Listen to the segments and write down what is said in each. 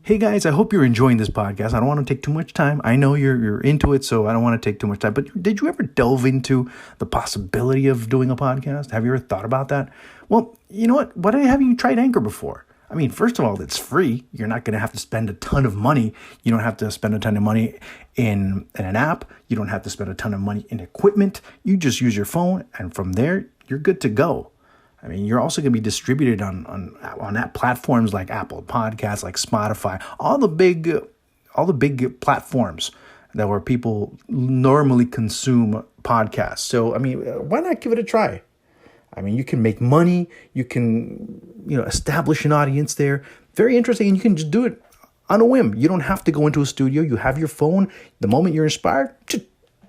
Hey guys, I hope you're enjoying this podcast. I don't want to take too much time. I know you're into it, so I don't want to take too much time. But did you ever delve into the possibility of doing a podcast? Have you ever thought about that? Well, you know what? Why haven't you tried Anchor before? I mean, first of all, it's free. You're not going to have to spend a ton of money. You don't have to spend a ton of money in an app. You don't have to spend a ton of money in equipment. You just use your phone, and from there, you're good to go. I mean, you're also going to be distributed on app platforms like Apple Podcasts, like Spotify, all the big platforms that where people normally consume podcasts. So, I mean, why not give it a try? I mean, you can make money, you can, establish an audience there. Very interesting, and you can just do it on a whim. You don't have to go into a studio. You have your phone. The moment you're inspired,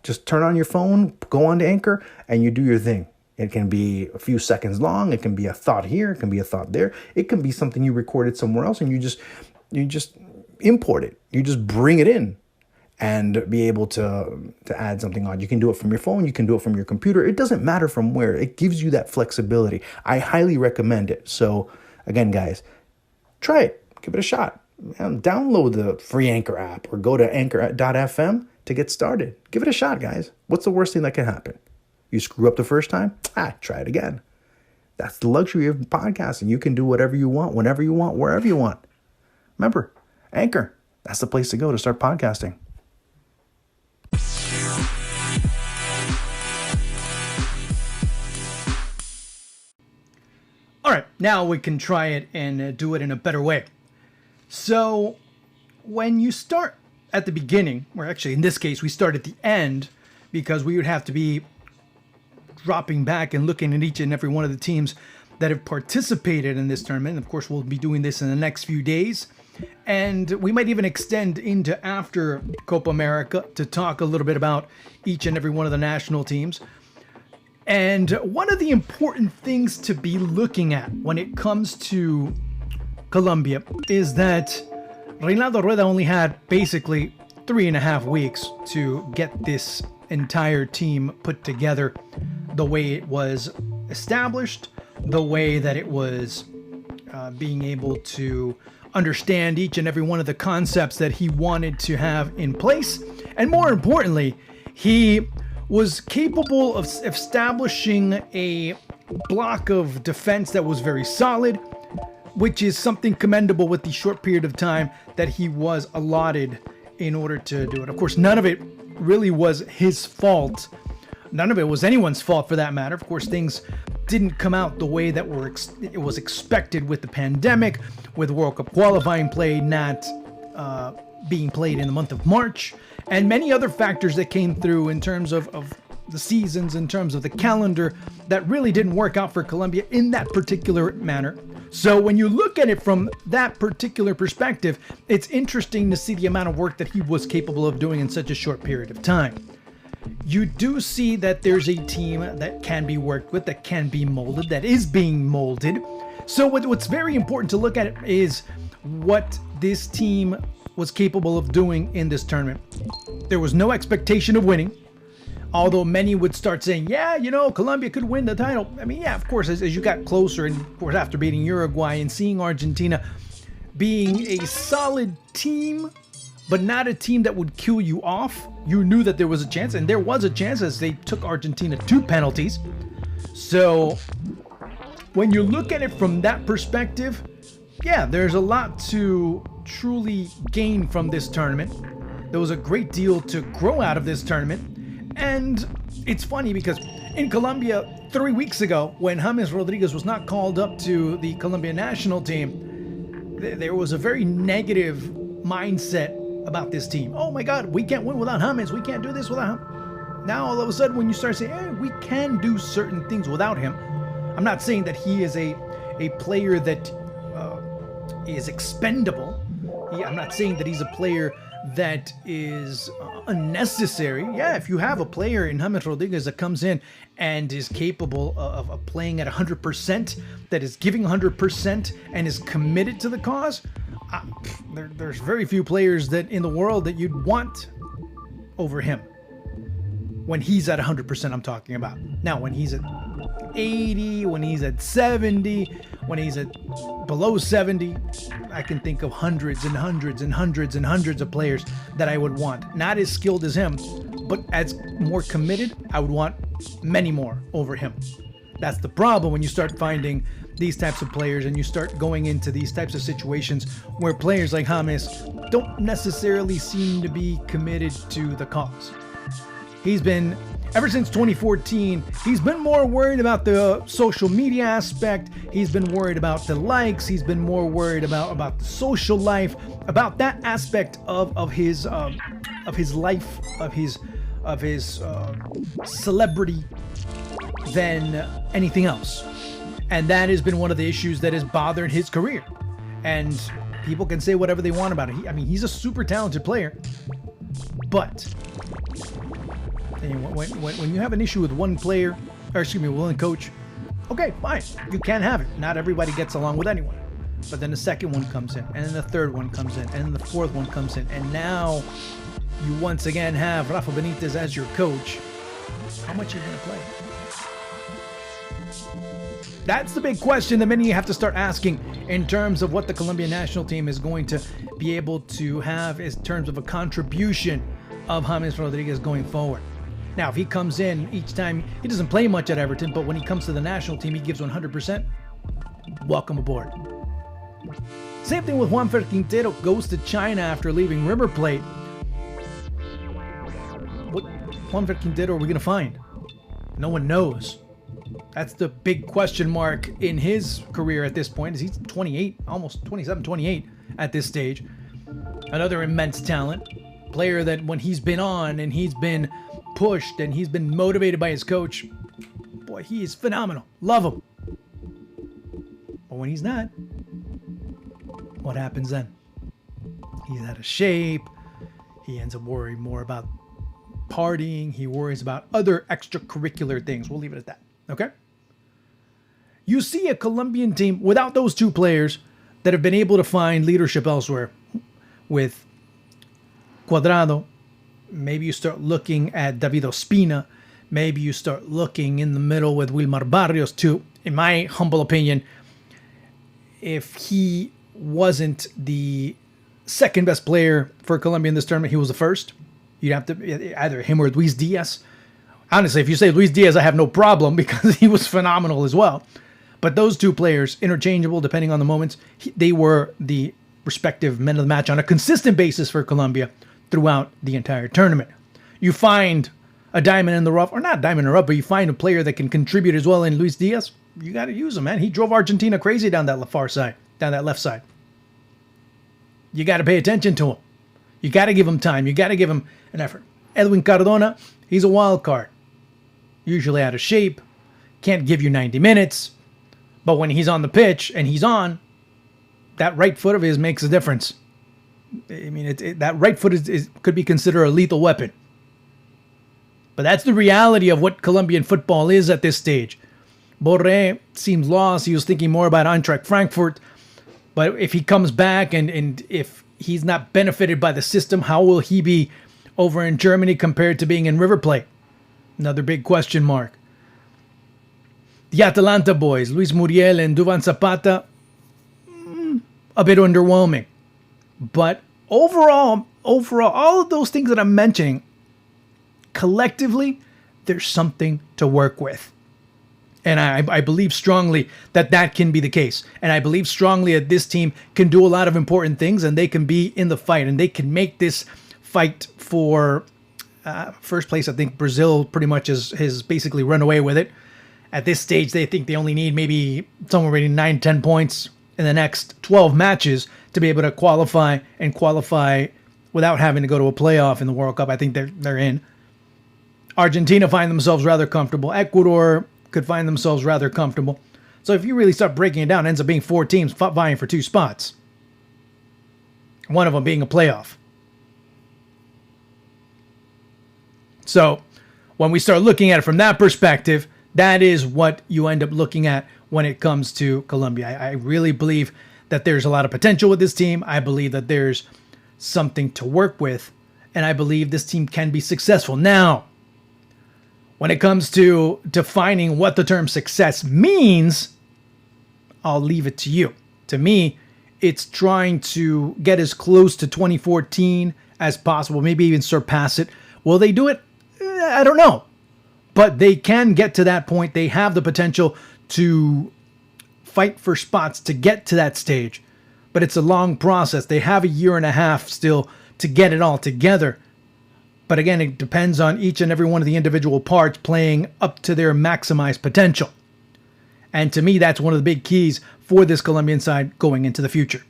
just turn on your phone, go on to Anchor, and you do your thing. It can be a few seconds long. It can be a thought here. It can be a thought there. It can be something you recorded somewhere else, and you just import it. You just bring it in and be able to add something on. You can do it from your phone. You can do it from your computer. It doesn't matter from where. It gives you that flexibility. I highly recommend it. So again, guys, try it. Give it a shot. Download the free Anchor app or go to anchor.fm to get started. Give it a shot, guys. What's the worst thing that can happen? You screw up the first time? Try it again. That's the luxury of podcasting. You can do whatever you want, whenever you want, wherever you want. Remember, Anchor, that's the place to go to start podcasting. All right, now we can try it and do it in a better way. So when you start at the beginning, or actually in this case, we start at the end because we would have to be dropping back and looking at each and every one of the teams that have participated in this tournament. Of course, we'll be doing this in the next few days. And we might even extend into after Copa America to talk a little bit about each and every one of the national teams. And one of the important things to be looking at when it comes to Colombia is that Reinaldo Rueda only had basically 3.5 weeks to get this entire team put together the way it was established, the way that it was being able to understand each and every one of the concepts that he wanted to have in place. And more importantly, he was capable of establishing a block of defense that was very solid, which is something commendable with the short period of time that he was allotted in order to do it. Of course, none of it really was his fault. None of it was anyone's fault for that matter. Of course, things didn't come out the way that it was expected with the pandemic, with World Cup qualifying play not being played in the month of March, and many other factors that came through in terms of the seasons, in terms of the calendar, that really didn't work out for Colombia in that particular manner. So when you look at it from that particular perspective, it's interesting to see the amount of work that he was capable of doing in such a short period of time. You do see that there's a team that can be worked with, that can be molded, that is being molded. So what's very important to look at is what this team was capable of doing in this tournament. There was no expectation of winning, although many would start saying, Colombia could win the title. I mean, yeah, of course, as you got closer, and of course after beating Uruguay and seeing Argentina being a solid team, but not a team that would kill you off, you knew that there was a chance, and there was a chance as they took Argentina to penalties. So when you look at it from that perspective, yeah, there's a lot to truly gain from this tournament. There was a great deal to grow out of this tournament. And it's funny because in Colombia 3 weeks ago, when James Rodriguez was not called up to the Colombian national team, there was a very negative mindset about this team. Oh my God, we can't win without James. We can't do this without him. Now all of a sudden when you start saying, we can do certain things without him. I'm not saying that he is a player that is expendable. I'm not saying that he's a player that is unnecessary. Yeah, if you have a player in James Rodriguez that comes in and is capable of playing at 100%, that is giving 100% and is committed to the cause, there's very few players that in the world that you'd want over him. When he's at 100%, I'm talking about. Now, when he's at 80, when he's at 70, when he's at below 70, I can think of hundreds and hundreds and hundreds and hundreds of players that I would want. Not as skilled as him, but as more committed, I would want many more over him. That's the problem when you start finding these types of players and you start going into these types of situations where players like James don't necessarily seem to be committed to the cause. He's been, ever since 2014, he's been more worried about the social media aspect. He's been worried about the likes. He's been more worried about the social life, about that aspect of his life, of his celebrity than anything else. And that has been one of the issues that has bothered his career. And people can say whatever they want about it. He's a super talented player, but when you have an issue with one player, one coach, okay, fine, you can have it. Not everybody gets along with anyone. But then the second one comes in, and then the third one comes in, and then the fourth one comes in, and now you once again have Rafa Benitez as your coach. How much are you going to play? That's the big question that many have to start asking in terms of what the Colombian national team is going to be able to have in terms of a contribution of James Rodriguez going forward. Now, if he comes in each time, he doesn't play much at Everton, but when he comes to the national team, he gives 100%. Welcome aboard. Same thing with Juanfer Quintero, goes to China after leaving River Plate. What Juanfer Quintero are we going to find? No one knows. That's the big question mark in his career at this point, as he's 28, almost 27, 28 at this stage. Another immense talent. Player that when he's been on and he's been pushed and he's been motivated by his coach, boy, he is phenomenal. Love him. But when he's not, what happens then? He's out of shape. He ends up worrying more about partying. He worries about other extracurricular things. We'll leave it at that. Okay? You see a Colombian team without those two players that have been able to find leadership elsewhere with Cuadrado. Maybe you start looking at David Ospina. Maybe you start looking in the middle with Wilmar Barrios too. In my humble opinion, if he wasn't the second best player for Colombia in this tournament, he was the first. You'd have to either him or Luis Diaz. Honestly, if you say Luis Diaz, I have no problem because he was phenomenal as well. But those two players, interchangeable depending on the moments, they were the respective men of the match on a consistent basis for Colombia throughout the entire tournament. You find a diamond in the rough, or not diamond in the rough, but you find a player that can contribute as well in Luis Diaz, you got to use him, man. He drove Argentina crazy down that far side, down that left side. You got to pay attention to him. You got to give him time. You got to give him an effort. Edwin Cardona, he's a wild card. Usually out of shape, can't give you 90 minutes, but when he's on the pitch and he's on, that right foot of his makes a difference. I mean, that right foot could be considered a lethal weapon. But that's the reality of what Colombian football is at this stage. Borré seems lost. He was thinking more about Eintracht Frankfurt. But if he comes back and if he's not benefited by the system, how will he be over in Germany compared to being in River Plate? Another big question mark. The Atalanta boys, Luis Muriel and Duvan Zapata, a bit underwhelming. But overall, all of those things that I'm mentioning, collectively, there's something to work with. And I believe strongly that can be the case. And I believe strongly that this team can do a lot of important things and they can be in the fight and they can make this fight for first place. I think Brazil pretty much has basically run away with it. At this stage, they think they only need maybe somewhere between 9-10 points in the next 12 matches to be able to qualify without having to go to a playoff in the World Cup. I think they're in. Argentina find themselves rather comfortable. Ecuador could find themselves rather comfortable. So if you really start breaking it down, it ends up being 4 teams vying for 2 spots. One of them being a playoff. So when we start looking at it from that perspective, that is what you end up looking at when it comes to Colombia. I really believe that there's a lot of potential with this team. I believe that there's something to work with. And I believe this team can be successful. Now, When it comes to defining what the term success means, I'll leave it to you. To me, it's trying to get as close to 2014 as possible, maybe even surpass it. Will they do it? I don't know. But they can get to that point. They have the potential to fight for spots to get to that stage. But it's a long process. They have a year and a half still to get it all together. But again, it depends on each and every one of the individual parts playing up to their maximized potential. And to me, that's one of the big keys for this Colombian side going into the future.